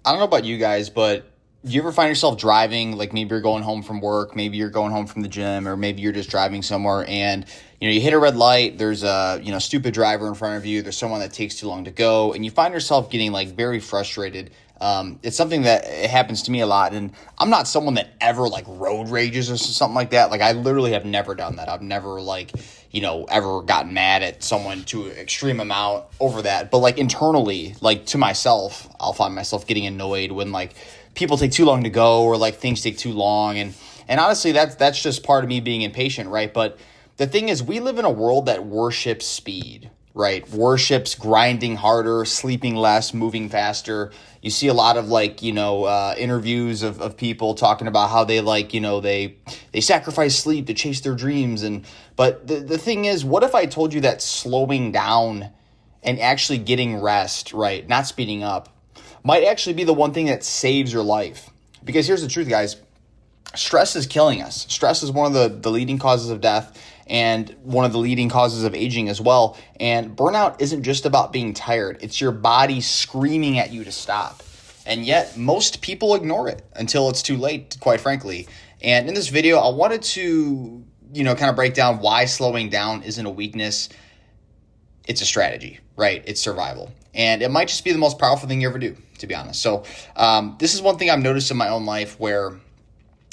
I don't know about you guys, but do you ever find yourself driving, like maybe you're going home from work, maybe you're going home from the gym, or maybe you're just driving somewhere and you hit a red light, there's a stupid driver in front of you, there's someone that takes too long to go, and you find yourself getting like very frustrated. It's something that it happens to me a lot, and I'm not someone that ever like road rages or something like that. Like I literally have never done that. I've never like ever gotten mad at someone to an extreme amount over that. But like internally, like to myself, I'll find myself getting annoyed when like people take too long to go or like things take too long. And honestly, that's just part of me being impatient, right? But the thing is, we live in a world that worships speed, right? Worships grinding harder, sleeping less, moving faster. You see a lot of like, interviews of people talking about how they like, they sacrifice sleep to chase their dreams. But the thing is, what if I told you that slowing down and actually getting rest, right? Not speeding up, might actually be the one thing that saves your life. Because here's the truth, guys. Stress is killing us. Stress is one of the leading causes of death and one of the leading causes of aging as well. And burnout isn't just about being tired. It's your body screaming at you to stop. And yet most people ignore it until it's too late, quite frankly. And in this video, I wanted to, kind of break down why slowing down isn't a weakness. It's a strategy, right? It's survival. And it might just be the most powerful thing you ever do, to be honest. So this is one thing I've noticed in my own life where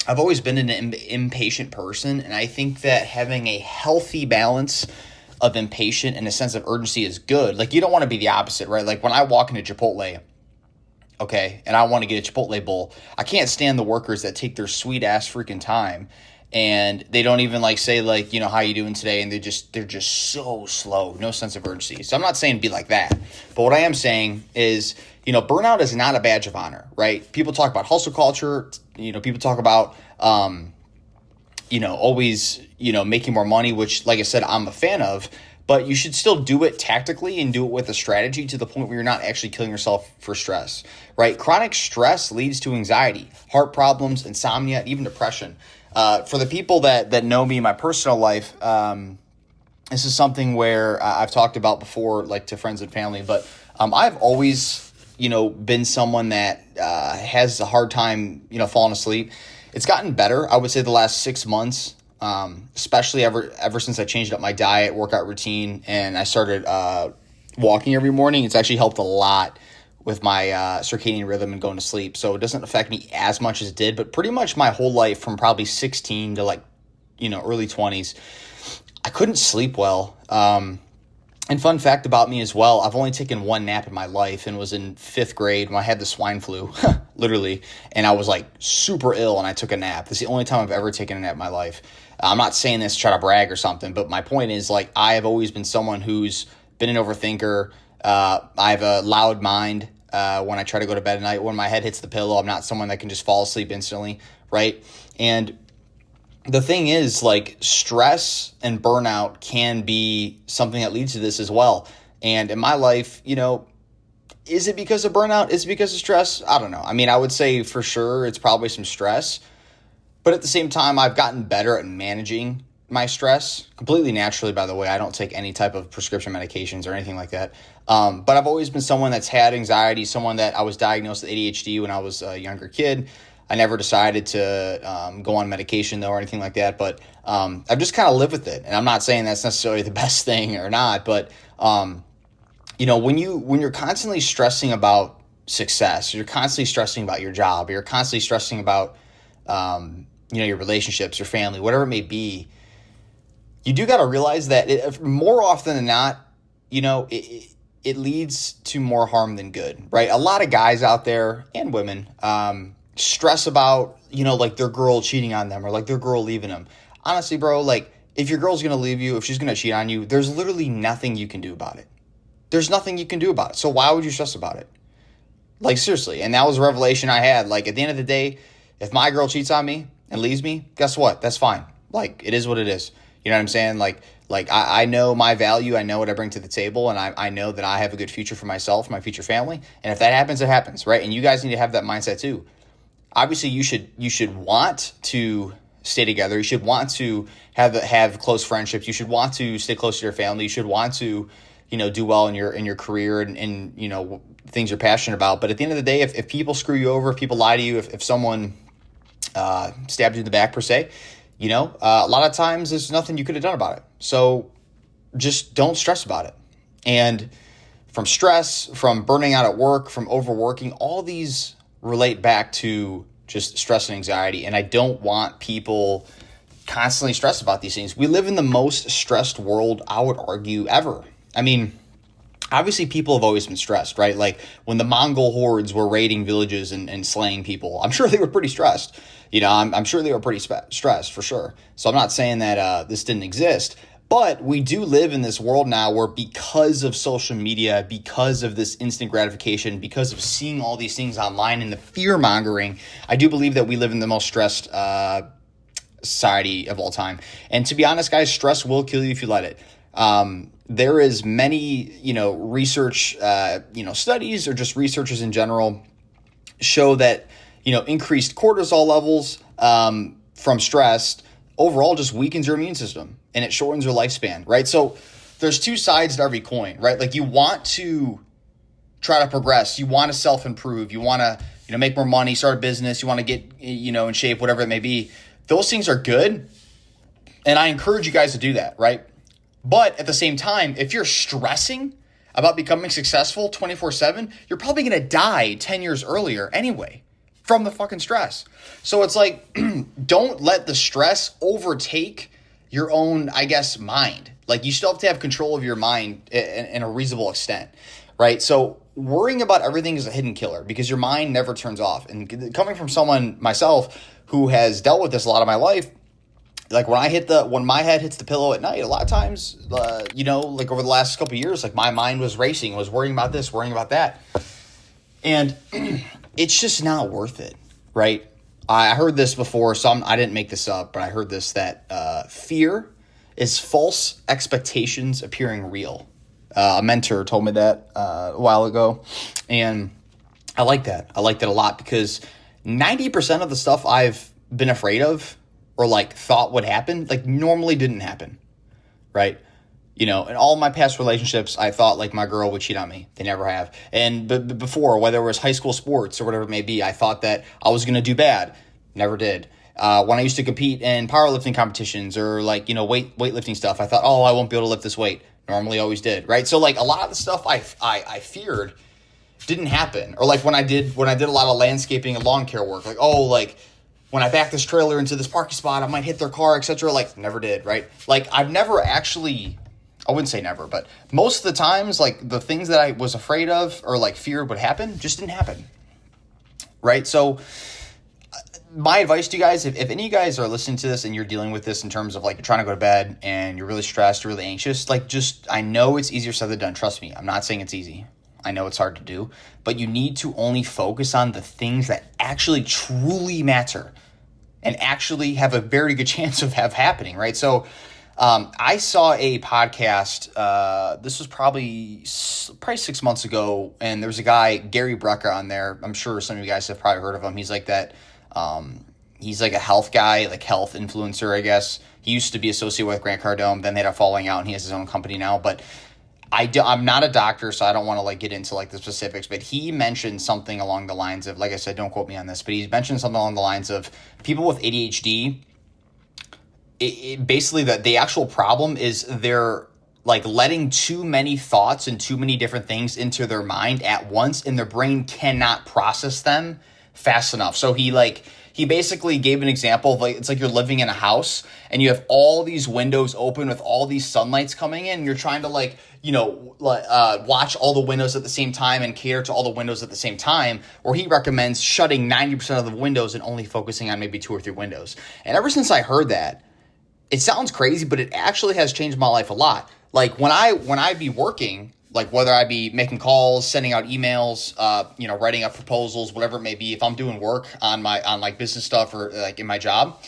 I've always been an impatient person, and I think that having a healthy balance of impatient and a sense of urgency is good. Like, you don't want to be the opposite, right? Like, when I walk into Chipotle, okay, and I want to get a Chipotle bowl, I can't stand the workers that take their sweet-ass freaking time, and they don't even, like, say, like, how you doing today, and they're just so slow, no sense of urgency. So I'm not saying be like that, but what I am saying is, burnout is not a badge of honor, right? People talk about hustle culture. People talk about, always, making more money, which, like I said, I'm a fan of, but you should still do it tactically and do it with a strategy to the point where you're not actually killing yourself for stress, right? Chronic stress leads to anxiety, heart problems, insomnia, and even depression. For the people that know me in my personal life, this is something where I've talked about before, like to friends and family, but I've always been someone that has a hard time, falling asleep. It's gotten better, I would say, the last 6 months, especially ever since I changed up my diet, workout routine, and I started walking every morning. It's actually helped a lot with my circadian rhythm and going to sleep. So it doesn't affect me as much as it did, but pretty much my whole life from probably 16 to early 20s, I couldn't sleep well. And fun fact about me as well, I've only taken one nap in my life and was in 5th grade when I had the swine flu, literally. And I was like super ill and I took a nap. This is the only time I've ever taken a nap in my life. I'm not saying this to try to brag or something, but my point is like I have always been someone who's been an overthinker. I have a loud mind when I try to go to bed at night. When my head hits the pillow, I'm not someone that can just fall asleep instantly, right? And the thing is, like, stress and burnout can be something that leads to this as well. And in my life, is it because of burnout? Is it because of stress? I don't know. I mean, I would say for sure it's probably some stress. But at the same time, I've gotten better at managing my stress completely naturally, by the way. I don't take any type of prescription medications or anything like that. But I've always been someone that's had anxiety, someone that I was diagnosed with ADHD when I was a younger kid. I never decided to go on medication, though, or anything like that. But I've just kind of lived with it. And I'm not saying that's necessarily the best thing or not. But, when you're constantly stressing about success, you're constantly stressing about your job, you're constantly stressing about, your relationships, your family, whatever it may be, you do got to realize that more often than not, it leads to more harm than good, right? A lot of guys out there and women, stress about, like their girl cheating on them or like their girl leaving them. Honestly, bro, like if your girl's going to leave you, if she's going to cheat on you, there's literally nothing you can do about it. There's nothing you can do about it. So why would you stress about it? Like, seriously. And that was a revelation I had. Like, at the end of the day, if my girl cheats on me and leaves me, guess what? That's fine. Like, it is what it is. You know what I'm saying? Like I know my value. I know what I bring to the table. And I know that I have a good future for myself, my future family. And if that happens, it happens, right? And you guys need to have that mindset too. Obviously, you should want to stay together. You should want to have close friendships. You should want to stay close to your family. You should want to, do well in your career and things you're passionate about. But at the end of the day, if people screw you over, if people lie to you, if someone stabbed you in the back per se, a lot of times there's nothing you could have done about it. So just don't stress about it. And from stress, from burning out at work, from overworking, all these relate back to just stress and anxiety. And I don't want people constantly stressed about these things. We live in the most stressed world, I would argue, ever. I mean, obviously people have always been stressed, right? Like when the Mongol hordes were raiding villages and slaying people, I'm sure they were pretty stressed. I'm sure they were pretty stressed for sure. So I'm not saying that this didn't exist. But we do live in this world now where because of social media, because of this instant gratification, because of seeing all these things online and the fear mongering, I do believe that we live in the most stressed society of all time. And to be honest, guys, stress will kill you if you let it. There is many, research, studies or just researchers in general show that, increased cortisol levels from stress overall just weakens your immune system and it shortens your lifespan, right? So there's two sides to every coin, right? Like you want to try to progress, you want to self-improve, you want to, make more money, start a business, you want to get, in shape, whatever it may be. Those things are good. And I encourage you guys to do that, right? But at the same time, if you're stressing about becoming successful 24/7, you're probably going to die 10 years earlier anyway from the fucking stress. So it's like, don't let the stress overtake your own, mind. Like you still have to have control of your mind in a reasonable extent, right? So worrying about everything is a hidden killer because your mind never turns off. And coming from someone, myself, who has dealt with this a lot of my life, like when my head hits the pillow at night, a lot of times, like over the last couple of years, like my mind was racing, was worrying about this, worrying about that. And it's just not worth it, right? I heard this before, so I didn't make this up, but I heard this, that fear is false expectations appearing real. A mentor told me that a while ago, and I like that. I like that a lot because 90% of the stuff I've been afraid of or like thought would happen, like normally didn't happen, right? In all my past relationships, I thought like my girl would cheat on me. They never have. And but before, whether it was high school sports or whatever it may be, I thought that I was going to do bad. Never did. When I used to compete in powerlifting competitions or like, weightlifting stuff, I thought, oh, I won't be able to lift this weight. Normally always did, right? So like a lot of the stuff I feared didn't happen. Or like when I did a lot of landscaping and lawn care work, like, oh, like when I back this trailer into this parking spot, I might hit their car, etc. Like never did, right? Like I've never actually, I wouldn't say never, but most of the times, like the things that I was afraid of or like feared would happen just didn't happen, right? So my advice to you guys, if any of you guys are listening to this and you're dealing with this in terms of like you're trying to go to bed and you're really stressed, you're really anxious, like just, I know it's easier said than done. Trust me. I'm not saying it's easy. I know it's hard to do, but you need to only focus on the things that actually truly matter and actually have a very good chance of happening, right? So I saw a podcast, this was probably 6 months ago, and there was a guy, Gary Brecka, on there. I'm sure some of you guys have probably heard of him. He's like that. He's like a health guy, like health influencer, I guess. He used to be associated with Grant Cardone. Then they had a falling out, and he has his own company now. But I'm not a doctor, so I don't want to like get into like the specifics. But he mentioned something along the lines of, like I said, don't quote me on this, but he mentioned something along the lines of people with ADHD. Basically, the actual problem is they're like letting too many thoughts and too many different things into their mind at once, and their brain cannot process them fast enough. So he basically gave an example of like, it's like you're living in a house and you have all these windows open with all these sunlights coming in, and you're trying to watch all the windows at the same time and cater to all the windows at the same time, or he recommends shutting 90% of the windows and only focusing on maybe 2 or 3 windows. And ever since I heard that, it sounds crazy, but it actually has changed my life a lot. Like when I be working, like whether I be making calls, sending out emails, writing up proposals, whatever it may be, if I'm doing work on like business stuff or like in my job,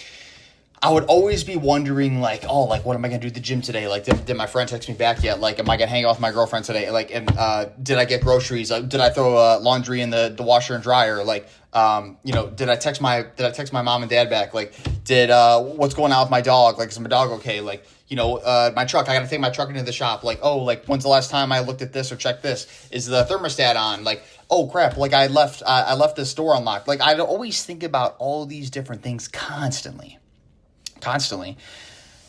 I would always be wondering, like, oh, like, what am I going to do at the gym today? Like, did my friend text me back yet? Like, am I going to hang out with my girlfriend today? Like, and did I get groceries? Did I throw laundry in the washer and dryer? Like, did I text my mom and dad back? Like, what's going on with my dog? Like, is my dog okay? Like, my truck, I got to take my truck into the shop. Like, oh, like, when's the last time I looked at this or checked this? Is the thermostat on? Like, oh crap, like I left this door unlocked. Like, I'd always think about all these different things constantly.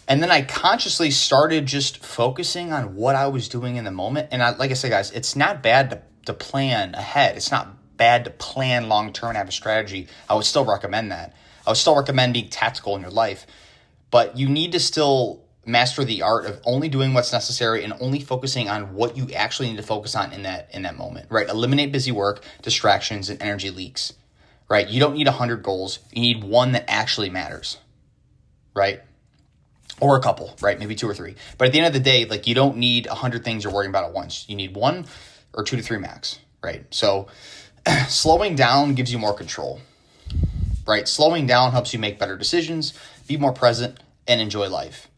And then I consciously started just focusing on what I was doing in the moment. And like I said, guys, it's not bad to plan ahead. It's not bad to plan long-term and have a strategy. I would still recommend that. I would still recommend being tactical in your life. But you need to still master the art of only doing what's necessary and only focusing on what you actually need to focus on in that moment, right? Eliminate busy work, distractions, and energy leaks, right? You don't need 100 goals. You need one that actually matters, right? Or a couple, right? Maybe 2 or 3. But at the end of the day, like, you don't need 100 things you're worrying about at once. You need 1 or 2 to 3 max, right? So slowing down gives you more control, right? Slowing down helps you make better decisions, be more present, and enjoy life.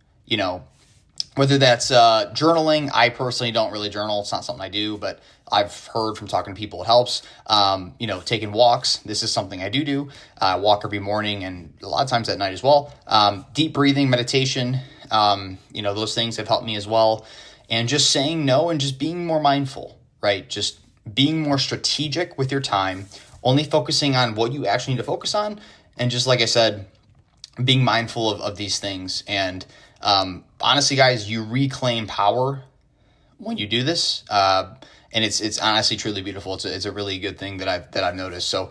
Whether that's journaling. I personally don't really journal. It's not something I do, but I've heard from talking to people it helps. Taking walks. This is something I do. Walk every morning and a lot of times at night as well. Deep breathing, meditation, those things have helped me as well. And just saying no and just being more mindful, right? Just being more strategic with your time, only focusing on what you actually need to focus on. And just like I said, being mindful of these things. And honestly, guys, you reclaim power when you do this. And it's honestly truly beautiful. It's a really good thing that I've noticed. So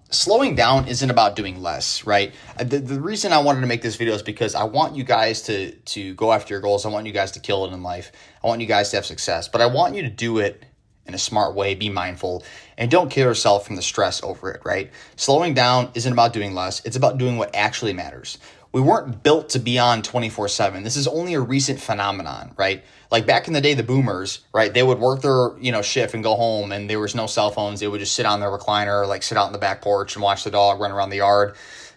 slowing down isn't about doing less, right? The reason I wanted to make this video is because I want you guys to go after your goals. I want you guys to kill it in life. I want you guys to have success, but I want you to do it in a smart way, be mindful, and don't kill yourself from the stress over it, right? Slowing down isn't about doing less. It's about doing what actually matters. We weren't built to be on 24/7. This is only a recent phenomenon, right? Like back in the day, the boomers, right? They would work their, shift and go home, and there was no cell phones. They would just sit on their recliner, like sit out in the back porch and watch the dog run around the yard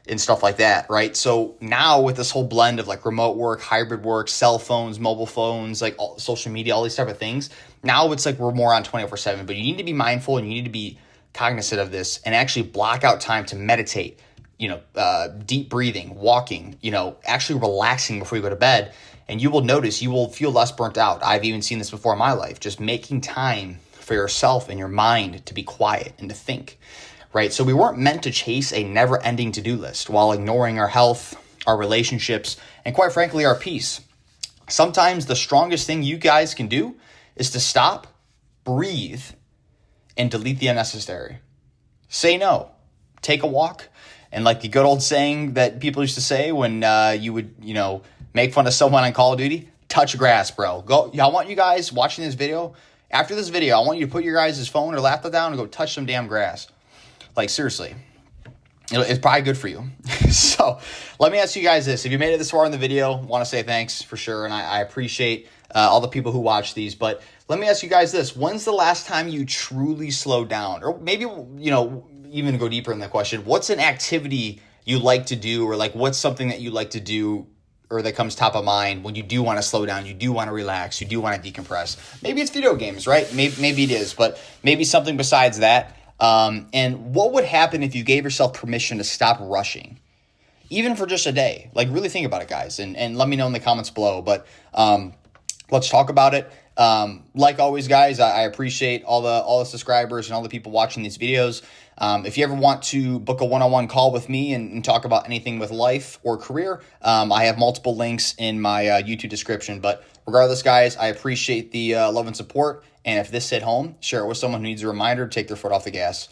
and stuff like that, right? So now with this whole blend of like remote work, hybrid work, cell phones, mobile phones, like all, social media, all these type of things, now it's like we're more on 24/7, but you need to be mindful and you need to be cognizant of this and actually block out time to meditate, deep breathing, walking, actually relaxing before you go to bed. And you will notice you will feel less burnt out. I've even seen this before in my life, just making time for yourself and your mind to be quiet and to think, right? So we weren't meant to chase a never-ending to-do list while ignoring our health, our relationships, and quite frankly, our peace. Sometimes the strongest thing you guys can do is to stop, breathe, and delete the unnecessary. Say no. Take a walk. And like the good old saying that people used to say when you would, make fun of someone on Call of Duty, touch grass, bro. Go. I want you guys watching this video. After this video, I want you to put your guys' phone or laptop down and go touch some damn grass. Like, seriously. It's probably good for you. So let me ask you guys this. If you made it this far in the video, want to say thanks for sure. And I appreciate all the people who watch these. But let me ask you guys this. When's the last time you truly slowed down? Or maybe, even go deeper in the question, what's an activity you like to do, or like what's something that you like to do or that comes top of mind when you do want to slow down, you do want to relax, you do want to decompress? Maybe it's video games, right? Maybe it is, but maybe something besides that. And what would happen if you gave yourself permission to stop rushing, even for just a day? Like, really think about it, guys, and let me know in the comments below. But let's talk about it. Like always, guys, I appreciate all the subscribers and all the people watching these videos. If you ever want to book a one-on-one call with me and talk about anything with life or career, I have multiple links in my YouTube description. But regardless, guys, I appreciate the love and support. And if this hit home, share it with someone who needs a reminder to take their foot off the gas.